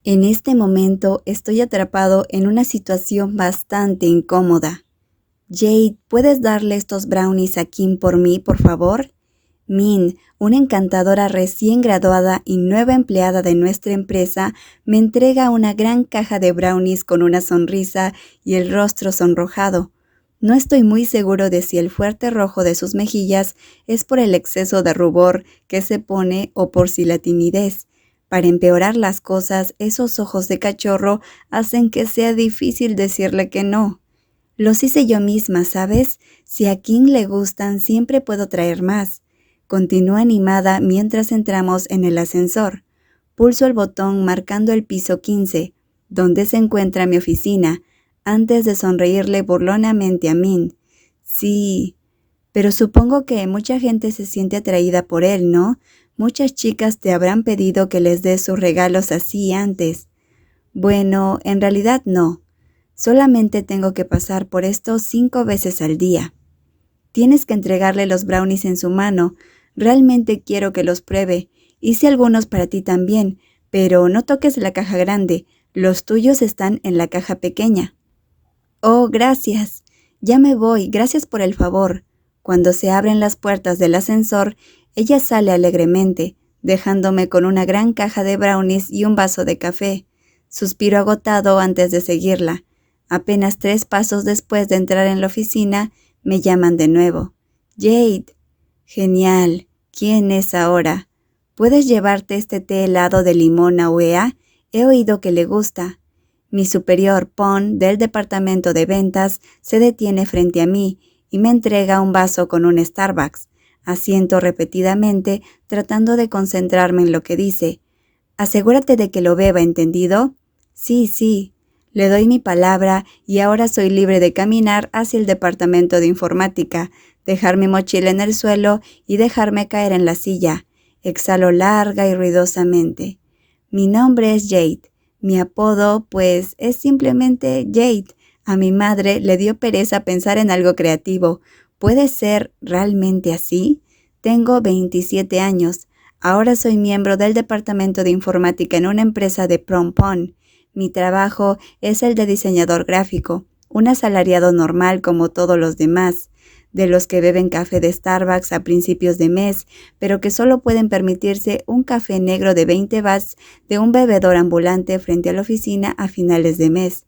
En este momento estoy atrapado en una situación bastante incómoda. Jade, ¿puedes darle estos brownies a Kim por mí, por favor? Min, una encantadora recién graduada y nueva empleada de nuestra empresa, me entrega una gran caja de brownies con una sonrisa y el rostro sonrojado. No estoy muy seguro de si el fuerte rojo de sus mejillas es por el exceso de rubor que se pone o por si la timidez. Para empeorar las cosas, esos ojos de cachorro hacen que sea difícil decirle que no. Los hice yo misma, ¿sabes? Si a Kim le gustan, siempre puedo traer más. Continúa animada mientras entramos en el ascensor. Pulso el botón marcando el piso 15, donde se encuentra mi oficina, antes de sonreírle burlonamente a Min. Sí, pero supongo que mucha gente se siente atraída por él, ¿no? Muchas chicas te habrán pedido que les des sus regalos así antes. Bueno, en realidad no. Solamente tengo que pasar por esto 5 veces al día. Tienes que entregarle los brownies en su mano. Realmente quiero que los pruebe. Hice algunos para ti también, pero no toques la caja grande. Los tuyos están en la caja pequeña. Oh, gracias. Ya me voy. Gracias por el favor. Cuando se abren las puertas del ascensor, ella sale alegremente, dejándome con una gran caja de brownies y un vaso de café. Suspiro agotado antes de seguirla. Apenas 3 pasos después de entrar en la oficina, me llaman de nuevo. Jade. Genial. ¿Quién es ahora? ¿Puedes llevarte este té helado de limón a UEA? He oído que le gusta. Mi superior, Pon, del departamento de ventas, se detiene frente a mí y me entrega un vaso con un Starbucks. Asiento repetidamente, tratando de concentrarme en lo que dice. Asegúrate de que lo beba, ¿entendido? Sí, sí. Le doy mi palabra y ahora soy libre de caminar hacia el departamento de informática, dejar mi mochila en el suelo y dejarme caer en la silla. Exhalo larga y ruidosamente. Mi nombre es Jade. Mi apodo, pues, es simplemente Jade. A mi madre le dio pereza pensar en algo creativo. ¿Puede ser realmente así? Tengo 27 años. Ahora soy miembro del departamento de informática en una empresa de Pon. Mi trabajo es el de diseñador gráfico, un asalariado normal como todos los demás, de los que beben café de Starbucks a principios de mes, pero que solo pueden permitirse un café negro de 20 watts de un bebedor ambulante frente a la oficina a finales de mes.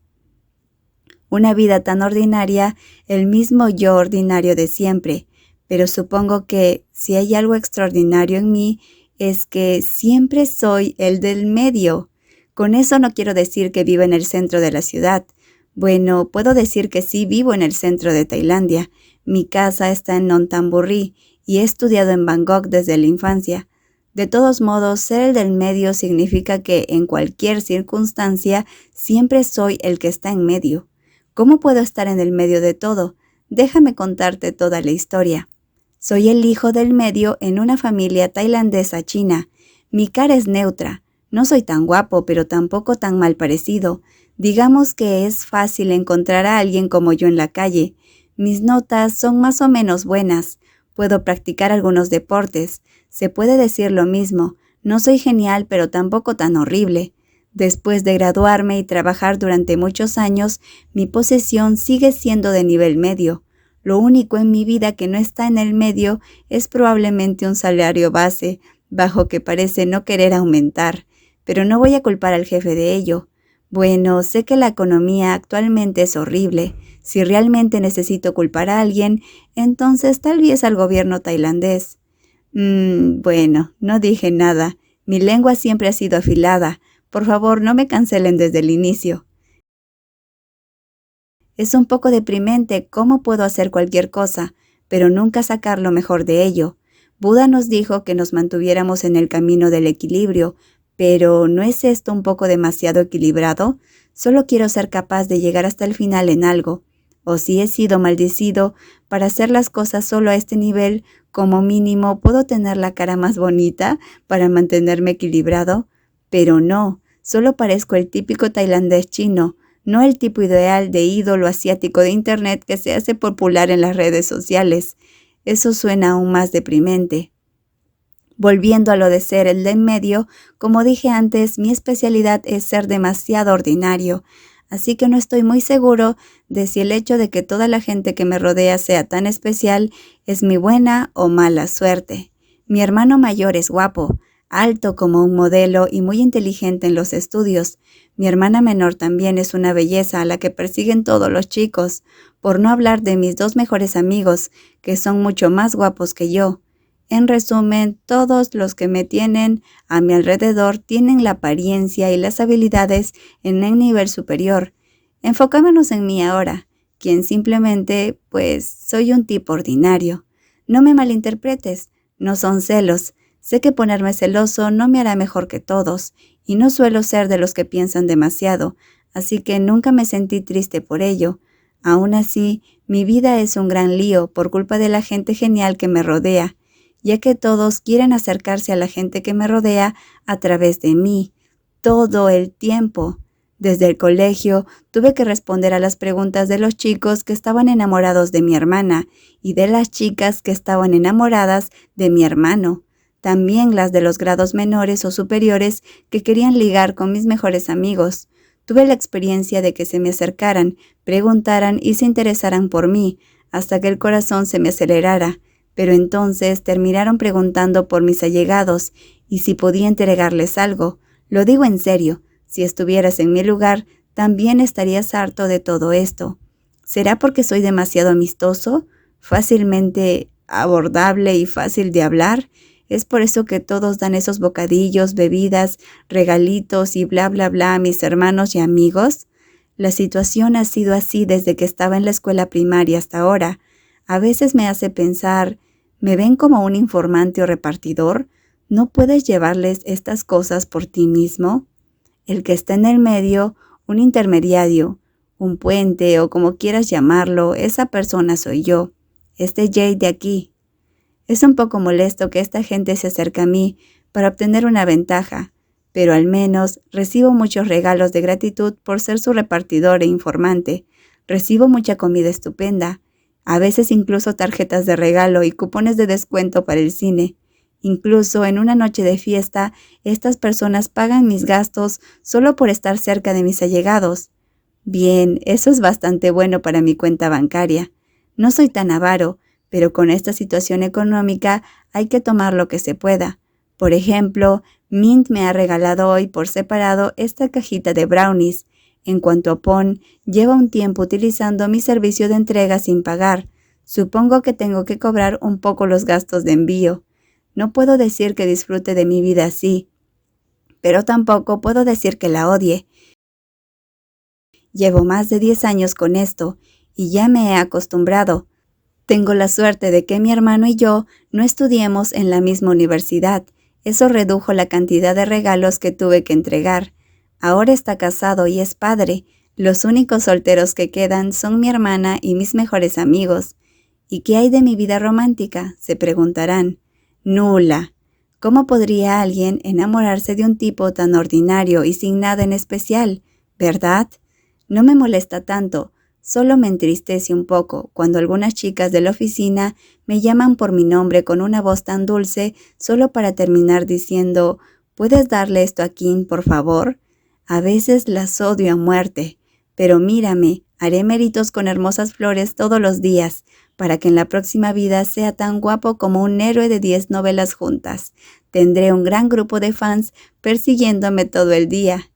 Una vida tan ordinaria, el mismo yo ordinario de siempre, pero supongo que si hay algo extraordinario en mí, es que siempre soy el del medio. Con eso no quiero decir que vivo en el centro de la ciudad. Bueno, puedo decir que sí vivo en el centro de Tailandia. Mi casa está en Nonthaburi y he estudiado en Bangkok desde la infancia. De todos modos, ser el del medio significa que en cualquier circunstancia siempre soy el que está en medio. ¿Cómo puedo estar en el medio de todo? Déjame contarte toda la historia. Soy el hijo del medio en una familia tailandesa china. Mi cara es neutra. No soy tan guapo, pero tampoco tan mal parecido. Digamos que es fácil encontrar a alguien como yo en la calle. Mis notas son más o menos buenas. Puedo practicar algunos deportes. Se puede decir lo mismo. No soy genial, pero tampoco tan horrible. Después de graduarme y trabajar durante muchos años, mi posición sigue siendo de nivel medio. Lo único en mi vida que no está en el medio es probablemente un salario base, bajo que parece no querer aumentar. Pero no voy a culpar al jefe de ello. Bueno, sé que la economía actualmente es horrible. Si realmente necesito culpar a alguien, entonces tal vez al gobierno tailandés. Bueno, no dije nada. Mi lengua siempre ha sido afilada. Por favor, no me cancelen desde el inicio. Es un poco deprimente cómo puedo hacer cualquier cosa, pero nunca sacar lo mejor de ello. Buda nos dijo que nos mantuviéramos en el camino del equilibrio, pero ¿no es esto un poco demasiado equilibrado? Solo quiero ser capaz de llegar hasta el final en algo. O si he sido maldecido, para hacer las cosas solo a este nivel, como mínimo puedo tener la cara más bonita para mantenerme equilibrado. Pero no, solo parezco el típico tailandés chino, no el tipo ideal de ídolo asiático de internet que se hace popular en las redes sociales. Eso suena aún más deprimente. Volviendo a lo de ser el de en medio, como dije antes, mi especialidad es ser demasiado ordinario, así que no estoy muy seguro de si el hecho de que toda la gente que me rodea sea tan especial es mi buena o mala suerte. Mi hermano mayor es guapo, alto como un modelo y muy inteligente en los estudios. Mi hermana menor también es una belleza a la que persiguen todos los chicos, por no hablar de mis dos mejores amigos, que son mucho más guapos que yo. En resumen, todos los que me tienen a mi alrededor tienen la apariencia y las habilidades en un nivel superior. Enfocémonos en mí ahora, quien simplemente, pues, soy un tipo ordinario. No me malinterpretes, no son celos. Sé que ponerme celoso no me hará mejor que todos, y no suelo ser de los que piensan demasiado, así que nunca me sentí triste por ello. Aún así, mi vida es un gran lío por culpa de la gente genial que me rodea, ya que todos quieren acercarse a la gente que me rodea a través de mí, todo el tiempo. Desde el colegio tuve que responder a las preguntas de los chicos que estaban enamorados de mi hermana y de las chicas que estaban enamoradas de mi hermano. También las de los grados menores o superiores que querían ligar con mis mejores amigos. Tuve la experiencia de que se me acercaran, preguntaran y se interesaran por mí, hasta que el corazón se me acelerara. Pero entonces terminaron preguntando por mis allegados y si podía entregarles algo. Lo digo en serio, si estuvieras en mi lugar, también estarías harto de todo esto. ¿Será porque soy demasiado amistoso? ¿Fácilmente abordable y fácil de hablar? ¿Es por eso que todos dan esos bocadillos, bebidas, regalitos y bla bla bla a mis hermanos y amigos? La situación ha sido así desde que estaba en la escuela primaria hasta ahora. A veces me hace pensar, ¿me ven como un informante o repartidor? ¿No puedes llevarles estas cosas por ti mismo? El que está en el medio, un intermediario, un puente o como quieras llamarlo, esa persona soy yo, este Jade de aquí. Es un poco molesto que esta gente se acerque a mí para obtener una ventaja, pero al menos recibo muchos regalos de gratitud por ser su repartidor e informante. Recibo mucha comida estupenda, a veces incluso tarjetas de regalo y cupones de descuento para el cine. Incluso en una noche de fiesta, estas personas pagan mis gastos solo por estar cerca de mis allegados. Bien, eso es bastante bueno para mi cuenta bancaria. No soy tan avaro, pero con esta situación económica hay que tomar lo que se pueda. Por ejemplo, Mint me ha regalado hoy por separado esta cajita de brownies. En cuanto a Pon, lleva un tiempo utilizando mi servicio de entrega sin pagar. Supongo que tengo que cobrar un poco los gastos de envío. No puedo decir que disfrute de mi vida así, pero tampoco puedo decir que la odie. Llevo más de 10 años con esto y ya me he acostumbrado. Tengo la suerte de que mi hermano y yo no estudiemos en la misma universidad. Eso redujo la cantidad de regalos que tuve que entregar. Ahora está casado y es padre. Los únicos solteros que quedan son mi hermana y mis mejores amigos. ¿Y qué hay de mi vida romántica?, se preguntarán. Nula. ¿Cómo podría alguien enamorarse de un tipo tan ordinario y sin nada en especial? ¿Verdad? No me molesta tanto, solo me entristece un poco cuando algunas chicas de la oficina me llaman por mi nombre con una voz tan dulce solo para terminar diciendo, ¿puedes darle esto a Kim, por favor? A veces las odio a muerte, pero mírame, haré méritos con hermosas flores todos los días, para que en la próxima vida sea tan guapo como un héroe de 10 novelas juntas. Tendré un gran grupo de fans persiguiéndome todo el día.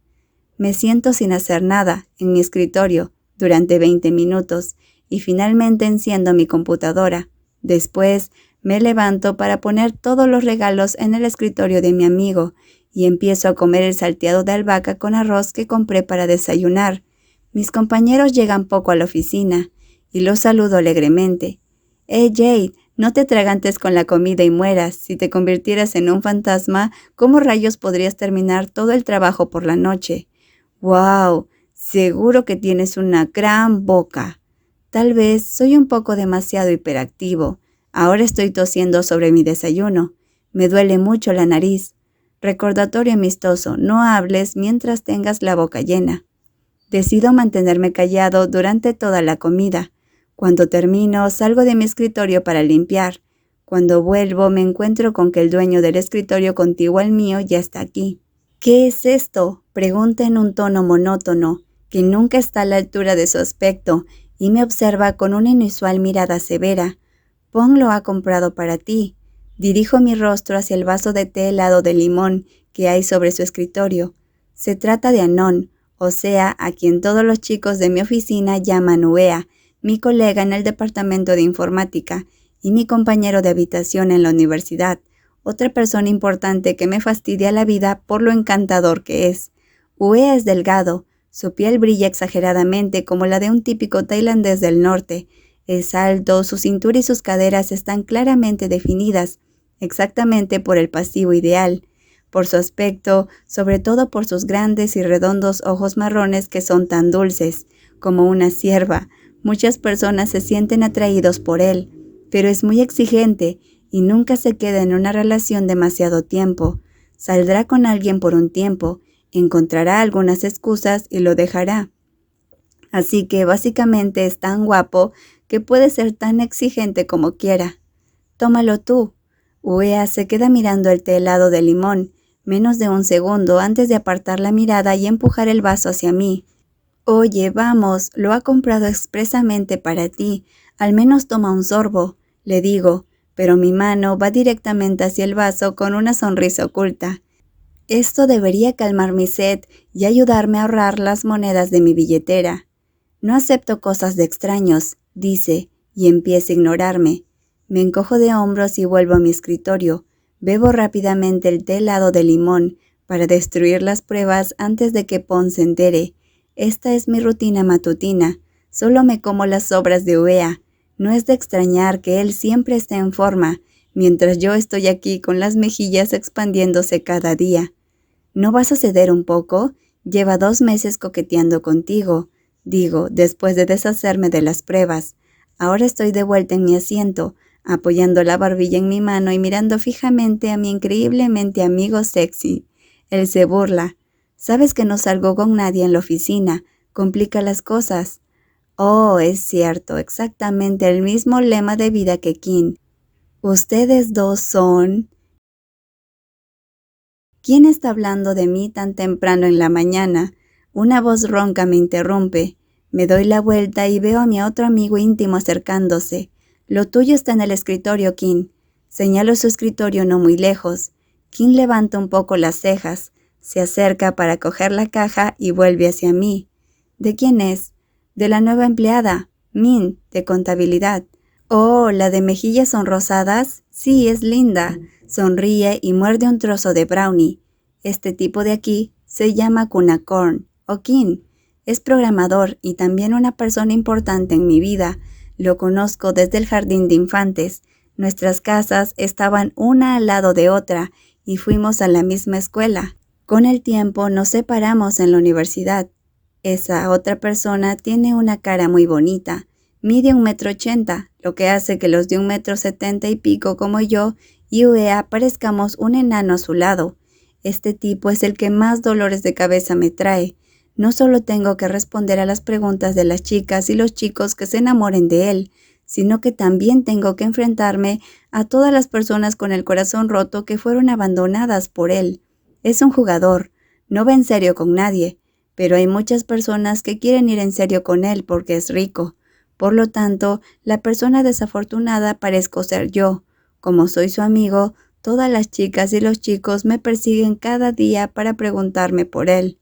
Me siento sin hacer nada en mi escritorio durante 20 minutos y finalmente enciendo mi computadora. Después me levanto para poner todos los regalos en el escritorio de mi amigo y empiezo a comer el salteado de albahaca con arroz que compré para desayunar. Mis compañeros llegan poco a la oficina y los saludo alegremente. Jade, no te atragantes con la comida y mueras. Si te convirtieras en un fantasma, ¿cómo rayos podrías terminar todo el trabajo por la noche? ¡Wow! Seguro que tienes una gran boca. Tal vez soy un poco demasiado hiperactivo. Ahora estoy tosiendo sobre mi desayuno. Me duele mucho la nariz. Recordatorio amistoso, no hables mientras tengas la boca llena. Decido mantenerme callado durante toda la comida. Cuando termino, salgo de mi escritorio para limpiar. Cuando vuelvo me encuentro con que el dueño del escritorio contiguo al mío ya está aquí. ¿Qué es esto?, pregunta en un tono monótono, que nunca está a la altura de su aspecto, y me observa con una inusual mirada severa. Pong lo ha comprado para ti. Dirijo mi rostro hacia el vaso de té helado de limón que hay sobre su escritorio. Se trata de Anon, o sea, a quien todos los chicos de mi oficina llaman Uea, mi colega en el departamento de informática y mi compañero de habitación en la universidad, otra persona importante que me fastidia la vida por lo encantador que es. Uea es delgado, su piel brilla exageradamente como la de un típico tailandés del norte. Es alto, su cintura y sus caderas están claramente definidas, exactamente por el pasivo ideal, por su aspecto, sobre todo por sus grandes y redondos ojos marrones que son tan dulces, como una cierva. Muchas personas se sienten atraídos por él, pero es muy exigente y nunca se queda en una relación demasiado tiempo. Saldrá con alguien por un tiempo, encontrará algunas excusas y lo dejará. Así que básicamente es tan guapo que puede ser tan exigente como quiera. Tómalo tú. Uea se queda mirando el té helado de limón, menos de un segundo antes de apartar la mirada y empujar el vaso hacia mí. Oye, vamos, lo ha comprado expresamente para ti. Al menos toma un sorbo, le digo, pero mi mano va directamente hacia el vaso con una sonrisa oculta. Esto debería calmar mi sed y ayudarme a ahorrar las monedas de mi billetera. No acepto cosas de extraños, dice, y empieza a ignorarme. Me encojo de hombros y vuelvo a mi escritorio. Bebo rápidamente el té helado de limón para destruir las pruebas antes de que Pon se entere. Esta es mi rutina matutina. Solo me como las sobras de Uea. No es de extrañar que él siempre esté en forma, mientras yo estoy aquí con las mejillas expandiéndose cada día. ¿No vas a ceder un poco? Lleva 2 meses coqueteando contigo, digo, después de deshacerme de las pruebas. Ahora estoy de vuelta en mi asiento, apoyando la barbilla en mi mano y mirando fijamente a mi increíblemente amigo sexy. Él se burla. Sabes que no salgo con nadie en la oficina. Complica las cosas. Oh, es cierto, exactamente el mismo lema de vida que Kim. Ustedes dos son... ¿Quién está hablando de mí tan temprano en la mañana? Una voz ronca me interrumpe. Me doy la vuelta y veo a mi otro amigo íntimo acercándose. Lo tuyo está en el escritorio, Kim. Señalo su escritorio no muy lejos. Kim levanta un poco las cejas, se acerca para coger la caja y vuelve hacia mí. ¿De quién es? De la nueva empleada, Min, de contabilidad. Oh, ¿la de mejillas sonrosadas? Sí, es linda. Sonríe y muerde un trozo de brownie. Este tipo de aquí se llama Kunakorn, o Kim. Es programador y también una persona importante en mi vida. Lo conozco desde el jardín de infantes. Nuestras casas estaban una al lado de otra y fuimos a la misma escuela. Con el tiempo nos separamos en la universidad. Esa otra persona tiene una cara muy bonita. Mide 1,80 m, lo que hace que los de 1,70 m y pico como yo y Uea parezcamos un enano a su lado. Este tipo es el que más dolores de cabeza me trae. No solo tengo que responder a las preguntas de las chicas y los chicos que se enamoren de él, sino que también tengo que enfrentarme a todas las personas con el corazón roto que fueron abandonadas por él. Es un jugador, no va en serio con nadie, pero hay muchas personas que quieren ir en serio con él porque es rico. Por lo tanto, la persona desafortunada parezco ser yo. Como soy su amigo, todas las chicas y los chicos me persiguen cada día para preguntarme por él.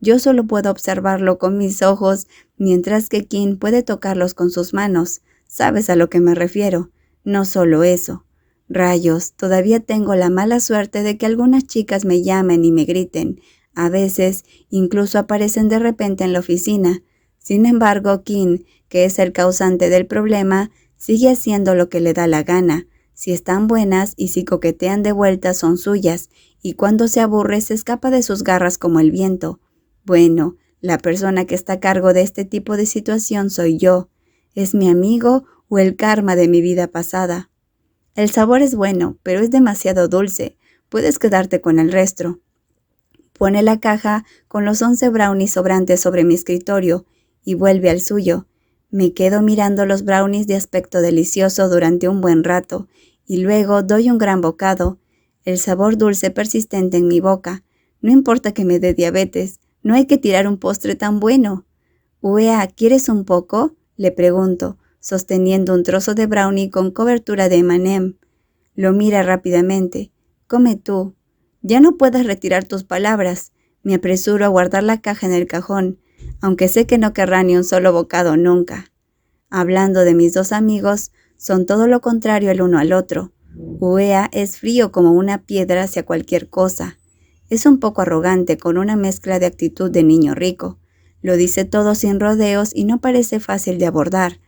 Yo solo puedo observarlo con mis ojos, mientras que Kim puede tocarlos con sus manos. ¿Sabes a lo que me refiero? No solo eso. Rayos, todavía tengo la mala suerte de que algunas chicas me llamen y me griten. A veces, incluso aparecen de repente en la oficina. Sin embargo, Kim, que es el causante del problema, sigue haciendo lo que le da la gana. Si están buenas y si coquetean de vuelta son suyas, y cuando se aburre se escapa de sus garras como el viento. Bueno, la persona que está a cargo de este tipo de situación soy yo. ¿Es mi amigo o el karma de mi vida pasada? El sabor es bueno, pero es demasiado dulce. Puedes quedarte con el resto. Pone la caja con los 11 brownies sobrantes sobre mi escritorio y vuelve al suyo. Me quedo mirando los brownies de aspecto delicioso durante un buen rato y luego doy un gran bocado. El sabor dulce persistente en mi boca. No importa que me dé diabetes, no hay que tirar un postre tan bueno. Uea, ¿quieres un poco? Le pregunto, sosteniendo un trozo de brownie con cobertura de M&M. Lo mira rápidamente. Come tú. Ya no puedes retirar tus palabras. Me apresuro a guardar la caja en el cajón, aunque sé que no querrá ni un solo bocado nunca. Hablando de mis dos amigos, son todo lo contrario el uno al otro. Uea es frío como una piedra hacia cualquier cosa. Es un poco arrogante con una mezcla de actitud de niño rico. Lo dice todo sin rodeos y no parece fácil de abordar.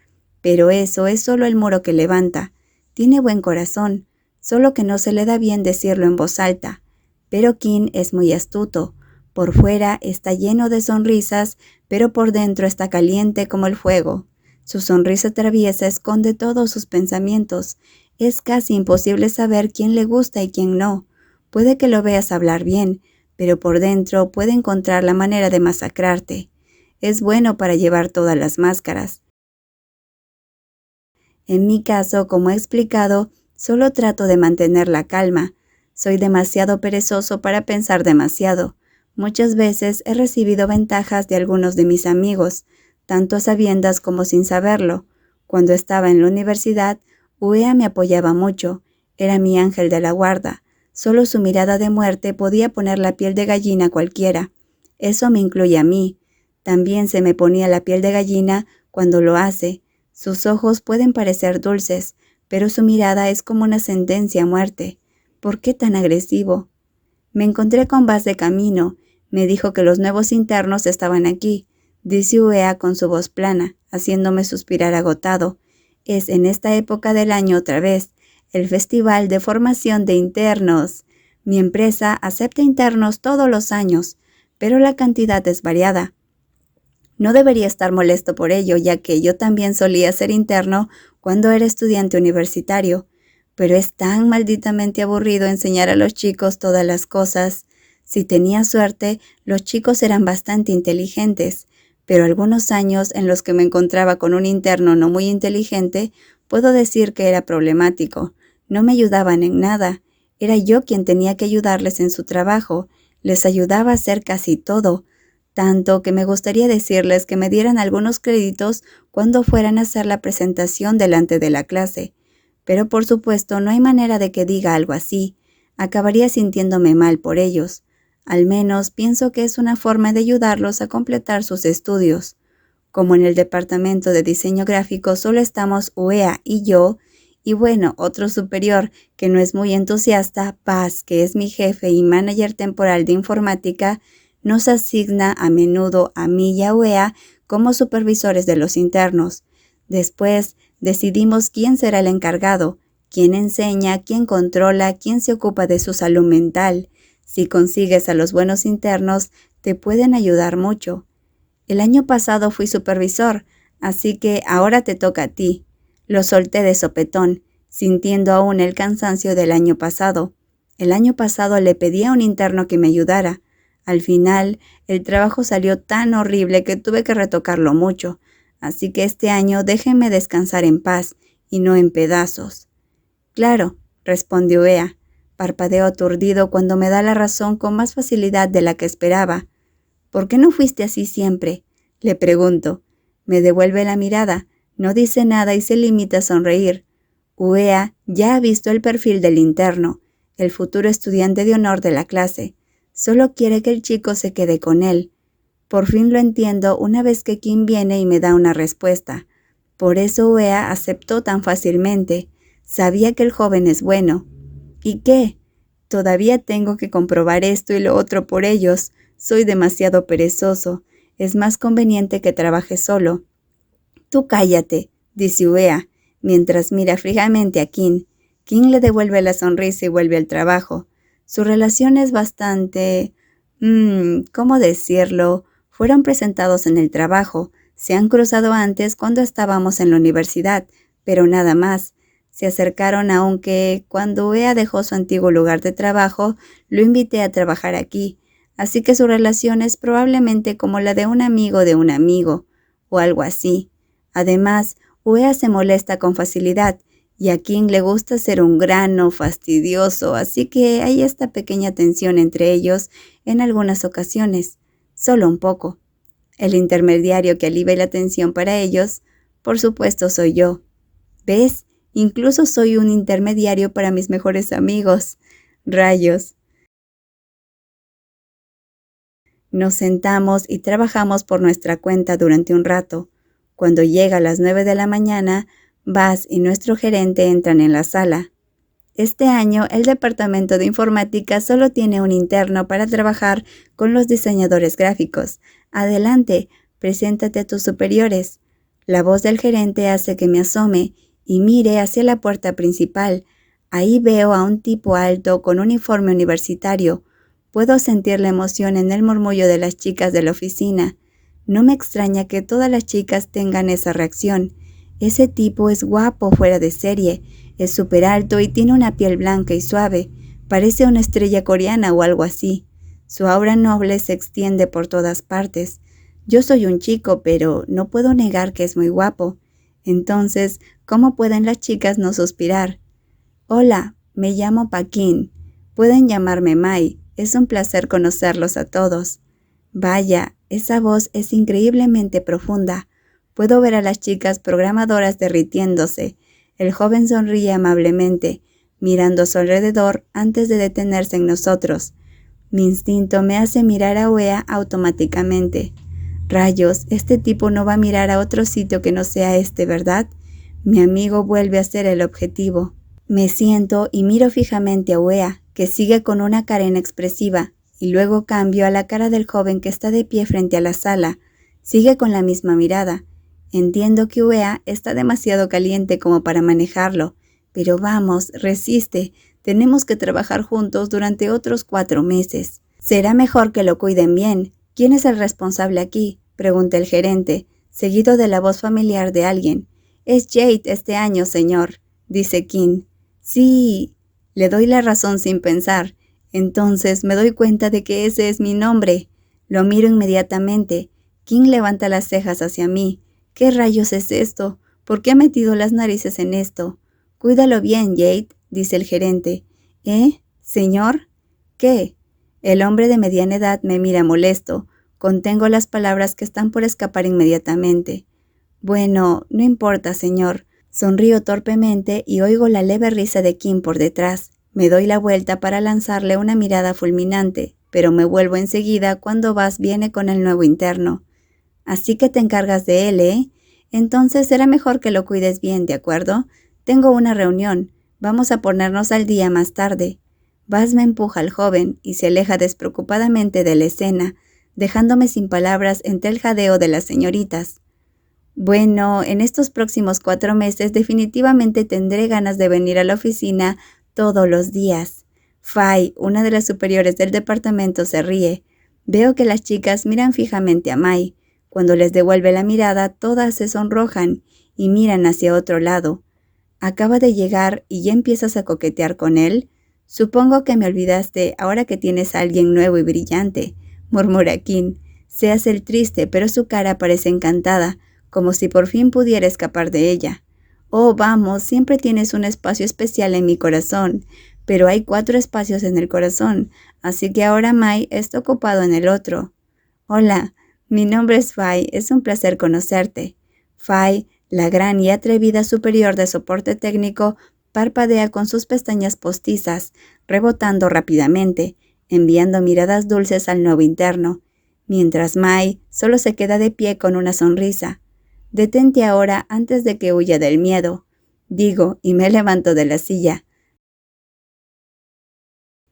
Pero eso es solo el muro que levanta. Tiene buen corazón, solo que no se le da bien decirlo en voz alta. Pero Kim es muy astuto. Por fuera está lleno de sonrisas, pero por dentro está caliente como el fuego. Su sonrisa traviesa esconde todos sus pensamientos. Es casi imposible saber quién le gusta y quién no. Puede que lo veas hablar bien, pero por dentro puede encontrar la manera de masacrarte. Es bueno para llevar todas las máscaras. En mi caso, como he explicado, solo trato de mantener la calma. Soy demasiado perezoso para pensar demasiado. Muchas veces he recibido ventajas de algunos de mis amigos, tanto a sabiendas como sin saberlo. Cuando estaba en la universidad, Uea me apoyaba mucho. Era mi ángel de la guarda. Solo su mirada de muerte podía poner la piel de gallina a cualquiera. Eso me incluye a mí. También se me ponía la piel de gallina cuando lo hace. Sus ojos pueden parecer dulces, pero su mirada es como una sentencia a muerte. ¿Por qué tan agresivo? Me encontré con Bas de camino. Me dijo que los nuevos internos estaban aquí, dice Uea con su voz plana, haciéndome suspirar agotado. Es en esta época del año otra vez, el festival de formación de internos. Mi empresa acepta internos todos los años, pero la cantidad es variada. No debería estar molesto por ello, ya que yo también solía ser interno cuando era estudiante universitario, pero es tan malditamente aburrido enseñar a los chicos todas las cosas. Si tenía suerte, los chicos eran bastante inteligentes, pero algunos años en los que me encontraba con un interno no muy inteligente, puedo decir que era problemático. No me ayudaban en nada. Era yo quien tenía que ayudarles en su trabajo. Les ayudaba a hacer casi todo. Tanto que me gustaría decirles que me dieran algunos créditos cuando fueran a hacer la presentación delante de la clase. Pero por supuesto no hay manera de que diga algo así. Acabaría sintiéndome mal por ellos. Al menos pienso que es una forma de ayudarlos a completar sus estudios. Como en el departamento de diseño gráfico solo estamos Uea y yo, y bueno, otro superior que no es muy entusiasta, Paz, que es mi jefe y manager temporal de informática, nos asigna a menudo a mí y a Uea como supervisores de los internos. Después decidimos quién será el encargado, quién enseña, quién controla, quién se ocupa de su salud mental. Si consigues a los buenos internos, te pueden ayudar mucho. El año pasado fui supervisor, así que ahora te toca a ti. Lo solté de sopetón, sintiendo aún el cansancio del año pasado. El año pasado le pedí a un interno que me ayudara. Al final, el trabajo salió tan horrible que tuve que retocarlo mucho, así que este año déjenme descansar en paz y no en pedazos. Claro, respondió Uea. Parpadeo aturdido cuando me da la razón con más facilidad de la que esperaba. ¿Por qué no fuiste así siempre? Le pregunto. Me devuelve la mirada, no dice nada y se limita a sonreír. Uea ya ha visto el perfil del interno, el futuro estudiante de honor de la clase. Solo quiere que el chico se quede con él. Por fin lo entiendo una vez que Kim viene y me da una respuesta. Por eso Uea aceptó tan fácilmente. Sabía que el joven es bueno. ¿Y qué? Todavía tengo que comprobar esto y lo otro por ellos. Soy demasiado perezoso. Es más conveniente que trabaje solo. Tú cállate, dice Uea, mientras mira fijamente a Kim. Kim le devuelve la sonrisa y vuelve al trabajo. Su relación es bastante... ¿cómo decirlo? Fueron presentados en el trabajo. Se han cruzado antes cuando estábamos en la universidad, pero nada más. Se acercaron aunque cuando Uea dejó su antiguo lugar de trabajo, lo invité a trabajar aquí. Así que su relación es probablemente como la de un amigo, o algo así. Además, Uea se molesta con facilidad, y a Kim le gusta ser un grano fastidioso, así que hay esta pequeña tensión entre ellos en algunas ocasiones, solo un poco. El intermediario que alivia la tensión para ellos, por supuesto, soy yo. ¿Ves? Incluso soy un intermediario para mis mejores amigos. Rayos. Nos sentamos y trabajamos por nuestra cuenta durante un rato. Cuando llega a las 9 de la mañana, Buzz y nuestro gerente entran en la sala. Este año, el departamento de informática solo tiene un interno para trabajar con los diseñadores gráficos. Adelante, preséntate a tus superiores. La voz del gerente hace que me asome y mire hacia la puerta principal. Ahí veo a un tipo alto con uniforme universitario. Puedo sentir la emoción en el murmullo de las chicas de la oficina. No me extraña que todas las chicas tengan esa reacción. Ese tipo es guapo fuera de serie. Es súper alto y tiene una piel blanca y suave. Parece una estrella coreana o algo así. Su aura noble se extiende por todas partes. Yo soy un chico, pero no puedo negar que es muy guapo. Entonces, ¿cómo pueden las chicas no suspirar? Hola, me llamo Paquín. Pueden llamarme Mai. Es un placer conocerlos a todos. Vaya, esa voz es increíblemente profunda. Puedo ver a las chicas programadoras derritiéndose. El joven sonríe amablemente, mirando a su alrededor antes de detenerse en nosotros. Mi instinto me hace mirar a Uea automáticamente. Rayos, este tipo no va a mirar a otro sitio que no sea este, ¿verdad? Mi amigo vuelve a ser el objetivo. Me siento y miro fijamente a Uea, que sigue con una cara inexpresiva, y luego cambio a la cara del joven que está de pie frente a la sala. Sigue con la misma mirada. Entiendo que Uea está demasiado caliente como para manejarlo, pero vamos, resiste. Tenemos que trabajar juntos durante otros 4 meses. Será mejor que lo cuiden bien. ¿Quién es el responsable aquí?, pregunta el gerente, seguido de la voz familiar de alguien. Es Jade este año, señor, dice Kim. Sí, le doy la razón sin pensar. Entonces me doy cuenta de que ese es mi nombre. Lo miro inmediatamente. Kim levanta las cejas hacia mí. ¿Qué rayos es esto? ¿Por qué ha metido las narices en esto? Cuídalo bien, Jade, dice el gerente. ¿Señor? ¿Qué? El hombre de mediana edad me mira molesto. Contengo las palabras que están por escapar inmediatamente. Bueno, no importa, señor. Sonrío torpemente y oigo la leve risa de Kim por detrás. Me doy la vuelta para lanzarle una mirada fulminante, pero me vuelvo enseguida cuando Buzz viene con el nuevo interno. Así que te encargas de él, ¿eh? Entonces será mejor que lo cuides bien, ¿de acuerdo? Tengo una reunión. Vamos a ponernos al día más tarde. Buzz me empuja al joven y se aleja despreocupadamente de la escena, dejándome sin palabras entre el jadeo de las señoritas. Bueno, en estos próximos 4 meses definitivamente tendré ganas de venir a la oficina todos los días. Fai, una de las superiores del departamento, se ríe. Veo que las chicas miran fijamente a Mai. Cuando les devuelve la mirada, todas se sonrojan y miran hacia otro lado. Acaba de llegar y ya empiezas a coquetear con él. Supongo que me olvidaste ahora que tienes a alguien nuevo y brillante, murmura Kim. Se hace el triste, pero su cara parece encantada, como si por fin pudiera escapar de ella. Oh, vamos, siempre tienes un espacio especial en mi corazón, pero hay 4 espacios en el corazón, así que ahora Mai está ocupado en el otro. Hola, mi nombre es Fai, es un placer conocerte. Fai, la gran y atrevida superior de soporte técnico, parpadea con sus pestañas postizas, rebotando rápidamente, enviando miradas dulces al nuevo interno, mientras Mai solo se queda de pie con una sonrisa. Detente ahora antes de que huya del miedo, digo, y me levanto de la silla.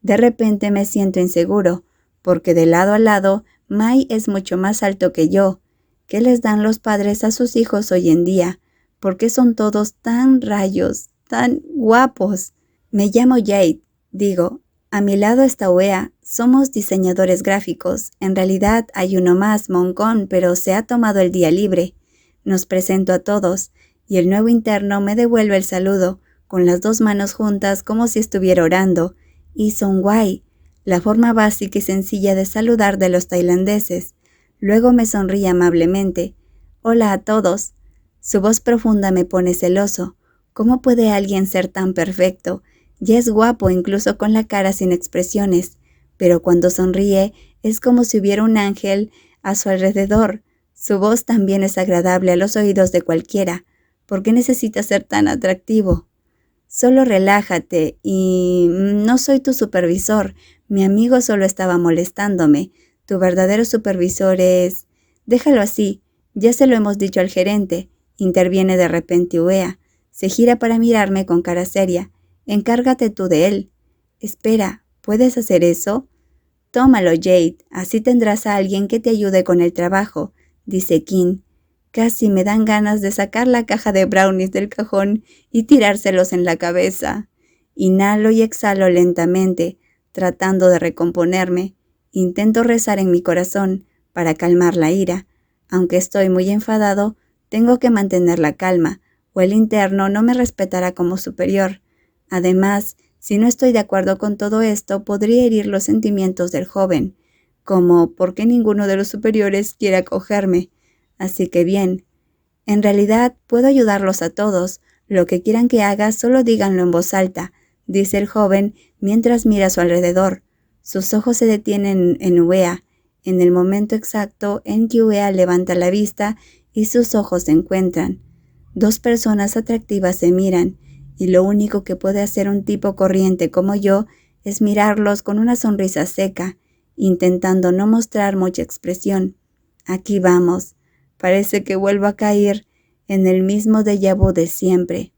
De repente me siento inseguro, porque de lado a lado, Mai es mucho más alto que yo. ¿Qué les dan los padres a sus hijos hoy en día? ¿Por qué son todos tan rayos, tan guapos? Me llamo Jade, digo. A mi lado está Uea. Somos diseñadores gráficos. En realidad hay uno más, Moncón, pero se ha tomado el día libre. Nos presento a todos, y el nuevo interno me devuelve el saludo, con las 2 manos juntas como si estuviera orando. Y Songhai, la forma básica y sencilla de saludar de los tailandeses. Luego me sonríe amablemente. Hola a todos. Su voz profunda me pone celoso. ¿Cómo puede alguien ser tan perfecto? Ya es guapo incluso con la cara sin expresiones, pero cuando sonríe es como si hubiera un ángel a su alrededor. Su voz también es agradable a los oídos de cualquiera. ¿Por qué necesita ser tan atractivo? Solo relájate y no soy tu supervisor. Mi amigo solo estaba molestándome. Tu verdadero supervisor es... Déjalo así. Ya se lo hemos dicho al gerente. Interviene de repente Uea. Se gira para mirarme con cara seria. Encárgate tú de él. Espera, ¿puedes hacer eso? Tómalo, Jade. Así tendrás a alguien que te ayude con el trabajo, dice Kim. Casi me dan ganas de sacar la caja de brownies del cajón y tirárselos en la cabeza. Inhalo y exhalo lentamente, tratando de recomponerme. Intento rezar en mi corazón para calmar la ira. Aunque estoy muy enfadado, tengo que mantener la calma, o el interno no me respetará como superior. Además, si no estoy de acuerdo con todo esto, podría herir los sentimientos del joven, como ¿por qué ninguno de los superiores quiere acogerme? Así que bien, en realidad puedo ayudarlos a todos. Lo que quieran que haga, solo díganlo en voz alta, dice el joven mientras mira a su alrededor. Sus ojos se detienen en Uea, en el momento exacto en que Uea levanta la vista y sus ojos se encuentran. Dos personas atractivas se miran, y lo único que puede hacer un tipo corriente como yo es mirarlos con una sonrisa seca, intentando no mostrar mucha expresión. Aquí vamos. Parece que vuelvo a caer en el mismo déjà vu de siempre.